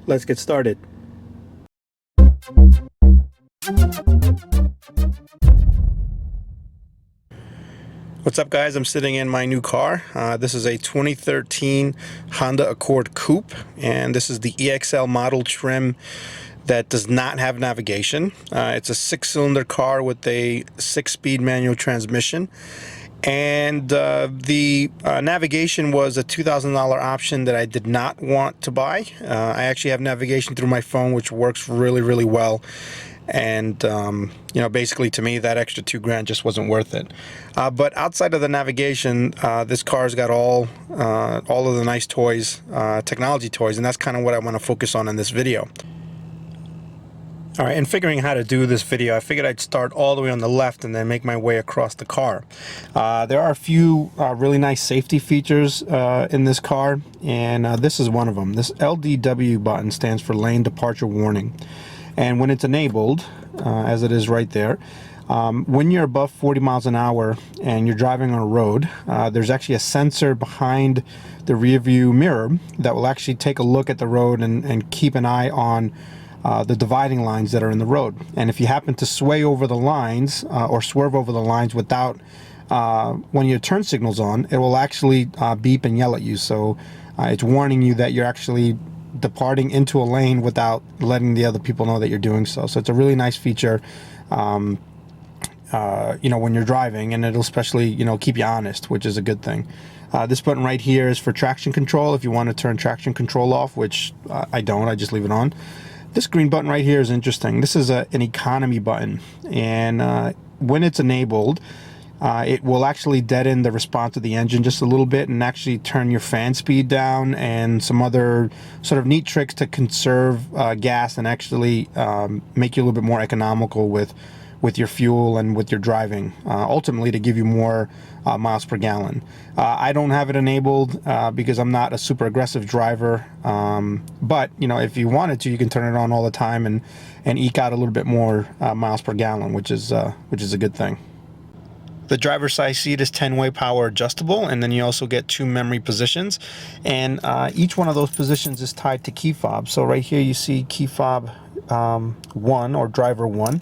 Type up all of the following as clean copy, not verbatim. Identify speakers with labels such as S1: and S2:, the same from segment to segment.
S1: Let's get started. What's up, guys? I'm sitting in my new car. This is a 2013 Honda Accord Coupe, and this is the EXL model trim that does not have navigation. It's a 6-cylinder car with a 6-speed manual transmission, and the navigation was a $2,000 option that I did not want to buy. I actually have navigation through my phone, which works really well. And you know, basically to me that extra $2,000 just wasn't worth it. But outside of the navigation, this car's got all of the nice toys, technology toys, and that's kind of what I want to focus on in this video. All right, in figuring how to do this video, I figured I'd start all the way on the left and then make my way across the car. There are a few really nice safety features in this car, and this is one of them. This LDW button stands for lane departure warning. And when it's enabled, as it is right there, when you're above 40 miles an hour and you're driving on a road, there's actually a sensor behind the rear view mirror that will actually take a look at the road and keep an eye on the dividing lines that are in the road. And if you happen to sway over the lines or swerve over the lines without when your turn signal's on, it will actually beep and yell at you. So it's warning you that you're actually departing into a lane without letting the other people know that you're doing so. So it's a really nice feature, you know, when you're driving, and it'll especially, you know, keep you honest, which is a good thing. This button right here is for traction control. If you want to turn traction control off, which I don't, I just leave it on. This green button right here is interesting. This is an economy button, and when it's enabled, it will actually deaden the response of the engine just a little bit and actually turn your fan speed down, and some other sort of neat tricks to conserve gas and actually make you a little bit more economical with your fuel and with your driving, ultimately to give you more miles per gallon. I don't have it enabled because I'm not a super aggressive driver, but you know, if you wanted to, you can turn it on all the time and eke out a little bit more miles per gallon, which is a good thing. The driver's side seat is 10-way power adjustable, and then you also get 2 memory positions, and each one of those positions is tied to key fob. So right here you see key fob 1 or driver 1.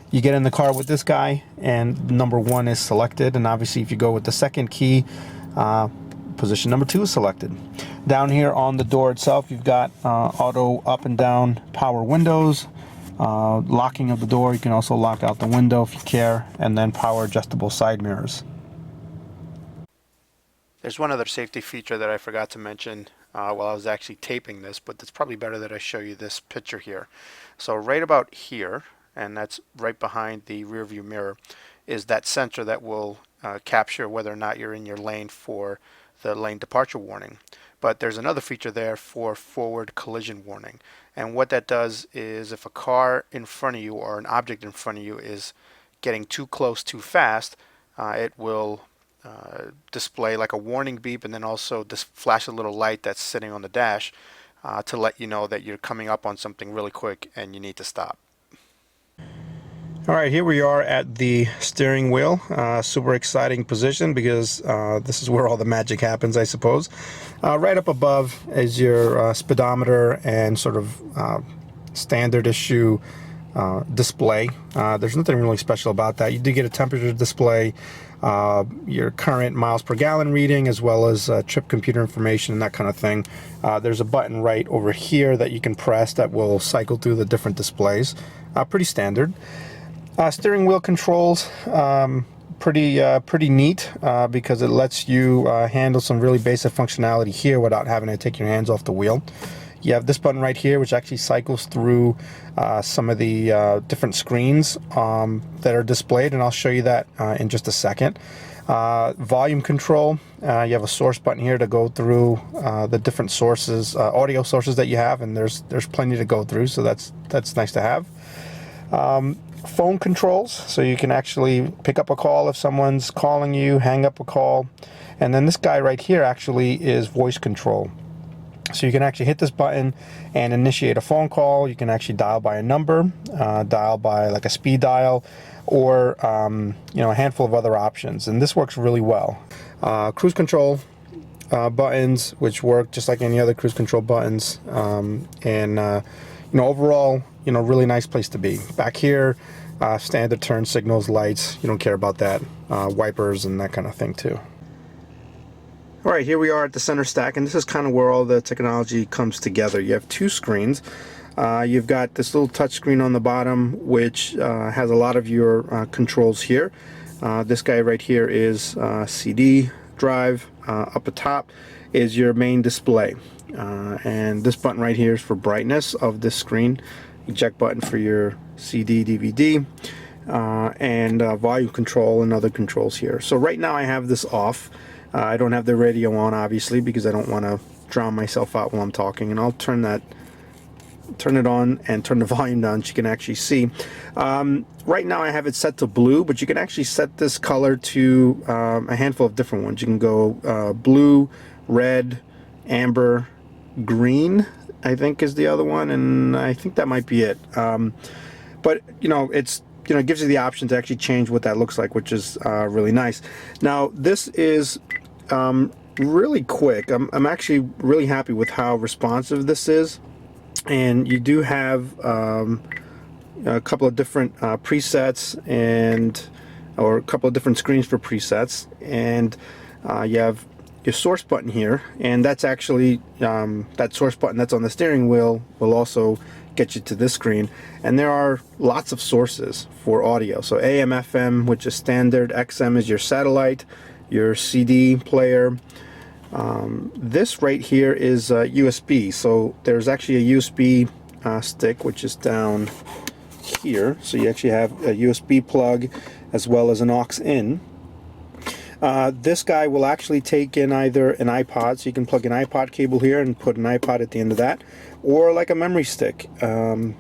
S1: You get in the car with this guy and number 1 is selected, and obviously if you go with the second key, position number 2 is selected. Down here on the door itself, you've got auto up and down power windows, locking of the door. You can also lock out the window if you care, and then power adjustable side mirrors. There's one other safety feature that I forgot to mention while I was actually taping this, but it's probably better that I show you this picture here. So right about here, and that's right behind the rear view mirror, is that sensor that will capture whether or not you're in your lane for the lane departure warning. But there's another feature there for forward collision warning. And what that does is if a car in front of you or an object in front of you is getting too close too fast, it will display like a warning beep, and then also flash a little light that's sitting on the dash to let you know that you're coming up on something really quick and you need to stop. All right, here we are at the steering wheel. Super exciting position because this is where all the magic happens, I suppose. Right up above is your speedometer and sort of standard issue display. There's nothing really special about that. You do get a temperature display, your current miles per gallon reading, as well as trip computer information and that kind of thing. There's a button right over here that you can press that will cycle through the different displays. Pretty standard. Steering wheel controls, pretty neat because it lets you handle some really basic functionality here without having to take your hands off the wheel. You have this button right here, which actually cycles through some of the different screens that are displayed, and I'll show you that in just a second. Volume control, you have a source button here to go through the different sources, audio sources that you have, and there's plenty to go through, so that's nice to have. Phone controls, so you can actually pick up a call if someone's calling you, hang up a call, and then this guy right here actually is voice control. So you can actually hit this button and initiate a phone call. You can actually dial by a number, dial by like a speed dial, or you know, a handful of other options. And this works really well. Cruise control buttons, which work just like any other cruise control buttons. You know, overall, you know, really nice place to be. Back here, standard turn signals, lights. You don't care about that. Wipers and that kind of thing too. All right, here we are at the center stack, and this is kind of where all the technology comes together. You have two screens. You've got this little touch screen on the bottom, which has a lot of your controls here. This guy right here is CD drive. Up at top is your main display. And this button right here is for brightness of this screen. Eject button for your CD, DVD, and volume control and other controls here. So right now I have this off. I don't have the radio on, obviously, because I don't want to drown myself out while I'm talking. And I'll turn it on and turn the volume down so you can actually see. Right now I have it set to blue, but you can actually set this color to a handful of different ones. You can go blue, red, amber, green, I think is the other one, and I think that might be it. But you know, it gives you the option to actually change what that looks like, which is really nice. Now this is really quick. I'm actually really happy with how responsive this is, and you do have a couple of different presets or a couple of different screens for presets, and you have your source button here, and that's actually that source button that's on the steering wheel will also get you to this screen. And there are lots of sources for audio. So AM, FM, which is standard. XM is your satellite, your CD player. This right here is USB. So there's actually a USB stick, which is down here. So you actually have a USB plug as well as an aux in. This guy will actually take in either an iPod, so you can plug an iPod cable here and put an iPod at the end of that, or like a memory stick. And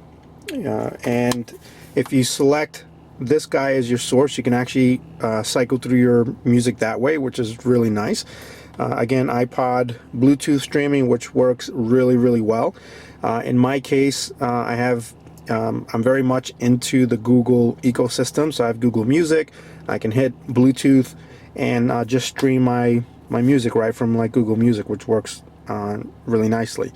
S1: if you select this guy as your source, you can actually cycle through your music that way, which is really nice. Again, iPod Bluetooth streaming, which works really well. In my case, I'm very much into the Google ecosystem, so I have Google Music. I can hit Bluetooth and just stream my music right from like Google Music, which works really nicely.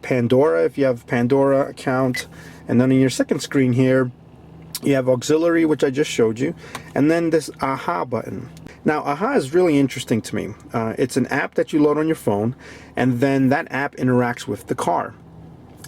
S1: Pandora, if you have Pandora account, and then in your second screen here you have auxiliary, which I just showed you, and then this AHA button. Now AHA is really interesting to me. It's an app that you load on your phone, and then that app interacts with the car.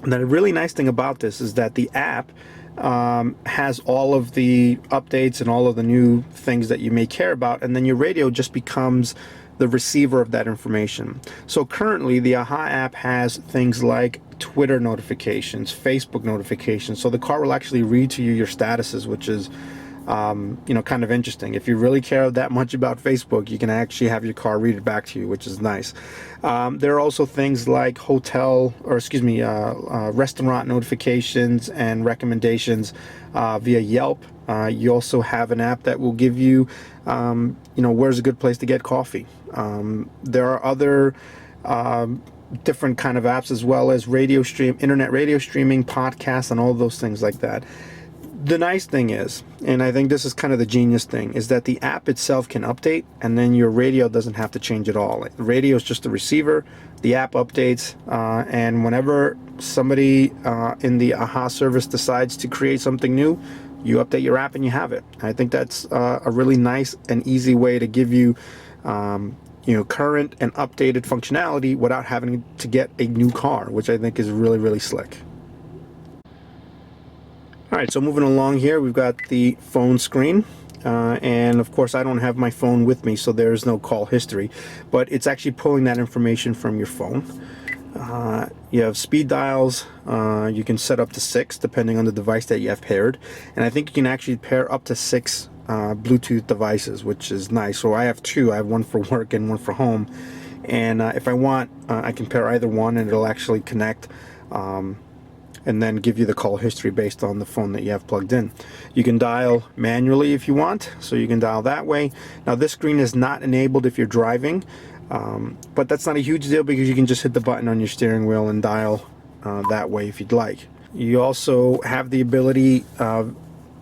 S1: And the really nice thing about this is that the app has all of the updates and all of the new things that you may care about, and then your radio just becomes the receiver of that information. So currently the AHA app has things like Twitter notifications, Facebook notifications, so the car will actually read to you your statuses, which is kind of interesting. If you really care that much about Facebook, you can actually have your car read it back to you, which is nice. There are also things like restaurant notifications and recommendations via Yelp. You also have an app that will give you, where's a good place to get coffee. There are other different kind of apps, as well as internet radio streaming, podcasts, and all of those things like that. The nice thing is, and I think this is kind of the genius thing, is that the app itself can update, and then your radio doesn't have to change at all. The radio is just the receiver, the app updates, and whenever somebody in the AHA service decides to create something new, you update your app and you have it. I think that's a really nice and easy way to give you current and updated functionality without having to get a new car, which I think is really slick. Alright, so moving along here, we've got the phone screen, and of course I don't have my phone with me, so there's no call history, but it's actually pulling that information from your phone. You have speed dials. You can set up to 6 depending on the device that you have paired, and I think you can actually pair up to 6 Bluetooth devices, which is nice. So I have 2. I have one for work and one for home, and if I want, I can pair either one and it'll actually connect and then give you the call history based on the phone that you have plugged in. You can dial manually if you want, so you can dial that way. Now this screen is not enabled if you're driving. But that's not a huge deal because you can just hit the button on your steering wheel and dial that way if you'd like. You also have the ability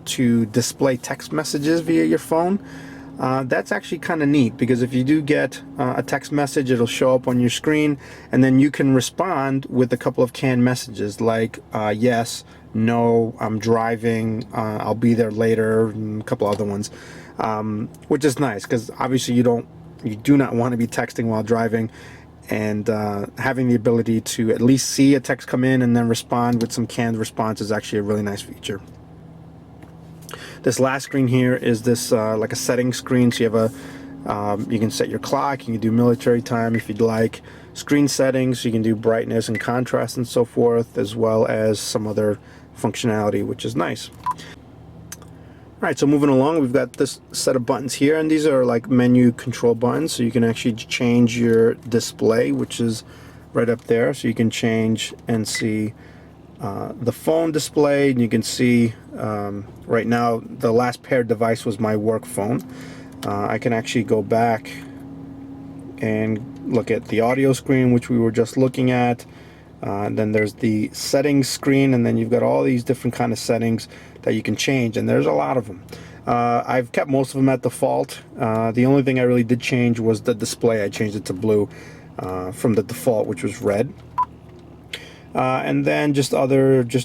S1: to display text messages via your phone. That's actually kind of neat because if you do get a text message, it'll show up on your screen, and then you can respond with a couple of canned messages like yes, no, I'm driving, I'll be there later, and a couple other ones, which is nice because obviously you do not want to be texting while driving, and having the ability to at least see a text come in and then respond with some canned response is actually a really nice feature. This last screen here is this like a settings screen, so you have you can set your clock, you can do military time if you'd like, screen settings, so you can do brightness and contrast and so forth, as well as some other functionality, which is nice. Alright, so moving along, we've got this set of buttons here, and these are like menu control buttons, so you can actually change your display, which is right up there, so you can change and see the phone display, and you can see right now the last paired device was my work phone. I can actually go back and look at the audio screen, which we were just looking at. Then there's the settings screen, and then you've got all these different kind of settings that you can change, and there's a lot of them. I've kept most of them at default. The only thing I really did change was the display. I changed it to blue from the default, which was red. And then just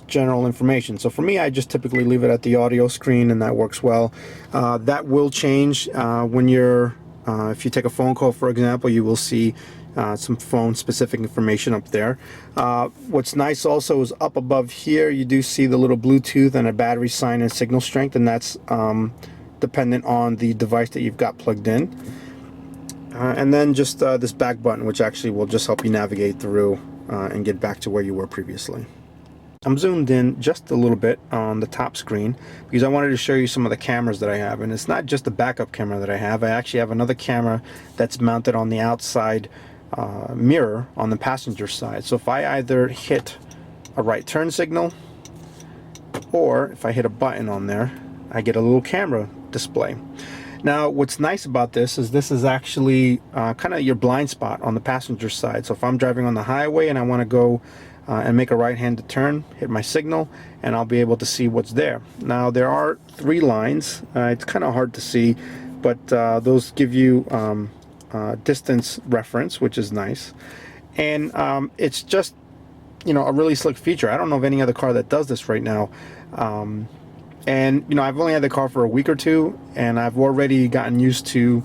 S1: general information. So for me, I just typically leave it at the audio screen, and that works well. That will change when if you take a phone call, for example, you will see some phone specific information up there. What's nice also is up above here you do see the little Bluetooth and a battery sign and signal strength, and that's dependent on the device that you've got plugged in. And then just this back button, which actually will just help you navigate through and get back to where you were previously. I'm zoomed in just a little bit on the top screen because I wanted to show you some of the cameras that I have, and it's not just the backup camera that I have. I actually have another camera that's mounted on the outside mirror on the passenger side. So if I either hit a right turn signal or if I hit a button on there, I get a little camera display. Now what's nice about this is actually kind of your blind spot on the passenger side. So if I'm driving on the highway and I want to go and make a right-handed turn, hit my signal, and I'll be able to see what's there. Now there are 3 lines. It's kind of hard to see, but those give you distance reference, which is nice. And it's just, you know, a really slick feature. I don't know of any other car that does this right now. And you know, I've only had the car for a week or two, and I've already gotten used to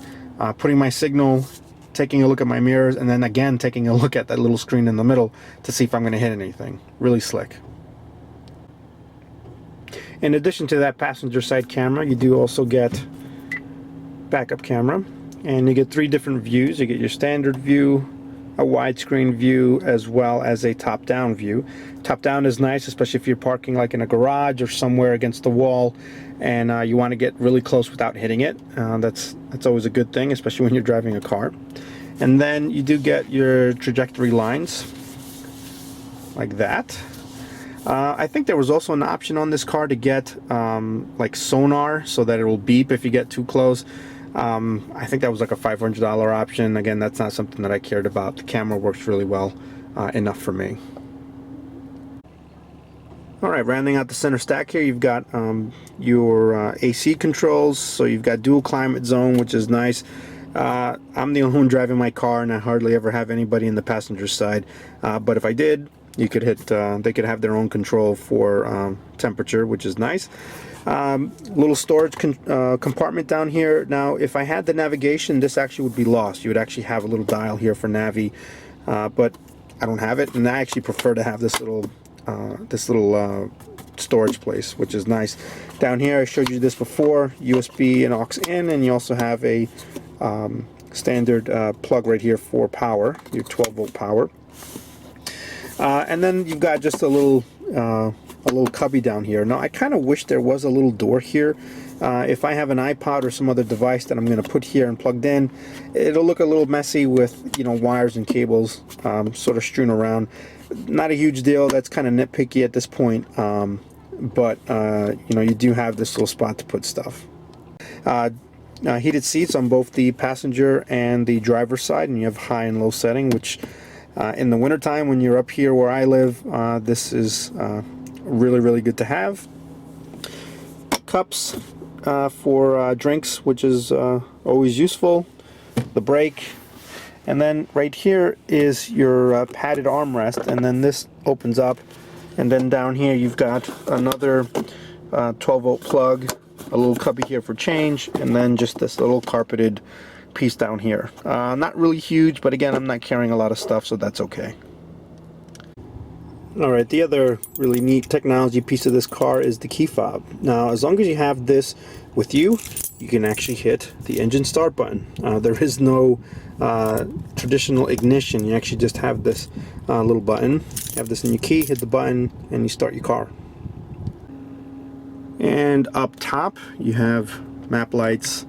S1: putting my signal, taking a look at my mirrors, and then again taking a look at that little screen in the middle to see if I'm going to hit anything. Really slick. In addition to that passenger side camera, you do also get backup camera, and you get 3 different views. You get your standard view, a widescreen view, as well as a top-down view. Top-down is nice, especially if you're parking like in a garage or somewhere against the wall and you want to get really close without hitting it. That's always a good thing, especially when you're driving a car. And then you do get your trajectory lines like that. I think there was also an option on this car to get like sonar, so that it will beep if you get too close. I think that was like a $500 option. Again, that's not something that I cared about. The camera works really well, enough for me. Alright, rounding out the center stack here, you've got your AC controls. So you've got dual climate zone, which is nice. I'm the only one driving my car, and I hardly ever have anybody in the passenger side. But if I did, you could hit, they could have their own control for temperature, which is nice. Little storage compartment down here. Now if I had the navigation, this actually would be lost. You would actually have a little dial here for Navi, but I don't have it, and I actually prefer to have this little storage place, which is nice. Down here, I showed you this before, USB and aux in, and you also have a standard plug right here for power, your 12-volt power. And then you've got just a little cubby down here. Now I kind of wish there was a little door here. If I have an iPod or some other device that I'm going to put here and plugged in, it'll look a little messy with, you know, wires and cables sort of strewn around. Not a huge deal. That's kind of nitpicky at this point, but you know, you do have this little spot to put stuff. heated seats on both the passenger and the driver's side, and you have high and low setting, which in the wintertime when you're up here where I live, this is really good to have. Cups for drinks, which is always useful. The brake, and then right here is your padded armrest, and then this opens up, and then down here you've got another 12-volt plug, a little cubby here for change, and then just this little carpeted piece down here. Not really huge, but again, I'm not carrying a lot of stuff, so that's okay. Alright, the other really neat technology piece of this car is the key fob. Now, as long as you have this with you, you can actually hit the engine start button. There is no traditional ignition. You actually just have this little button. You have this in your key, hit the button, and you start your car. And up top, you have map lights,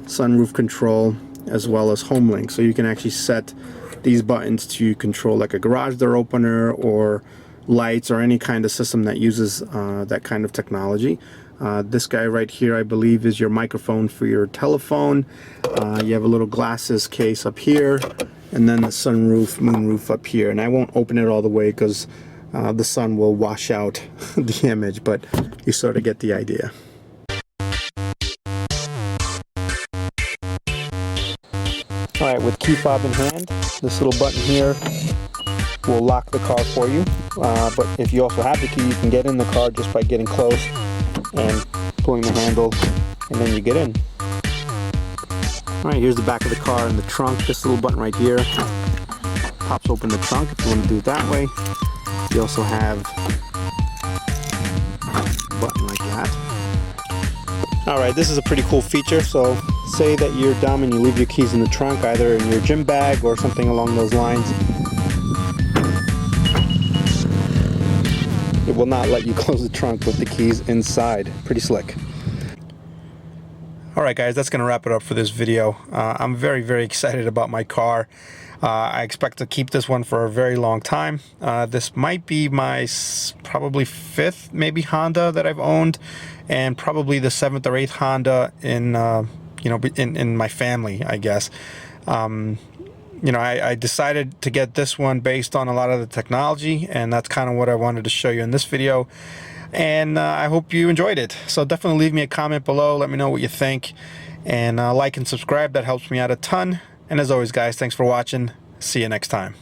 S1: sunroof control, as well as home link. So you can actually set these buttons to control like a garage door opener or lights or any kind of system that uses that kind of technology. This guy right here, I believe, is your microphone for your telephone. You have a little glasses case up here, and then the sunroof, moonroof up here. And I won't open it all the way because the sun will wash out the image, but you sort of get the idea. Alright, with key fob in hand, this little button here will lock the car for you. But if you also have the key, you can get in the car just by getting close and pulling the handle, and then you get in. Alright, here's the back of the car and the trunk. This little button right here pops open the trunk if you want to do it that way. You also have a button like that. Alright, this is a pretty cool feature. So say that you're dumb and you leave your keys in the trunk, either in your gym bag or something along those lines. It will not let you close the trunk with the keys inside. Pretty slick. Alright guys, that's going to wrap it up for this video. I'm very excited about my car. I expect to keep this one for a very long time. This might be my probably 5th maybe Honda that I've owned, and probably the 7th or 8th Honda in in my family, I guess. I decided to get this one based on a lot of the technology, and that's kind of what I wanted to show you in this video. And I hope you enjoyed it. So definitely leave me a comment below. Let me know what you think. And like and subscribe. That helps me out a ton. And as always, guys, thanks for watching. See you next time.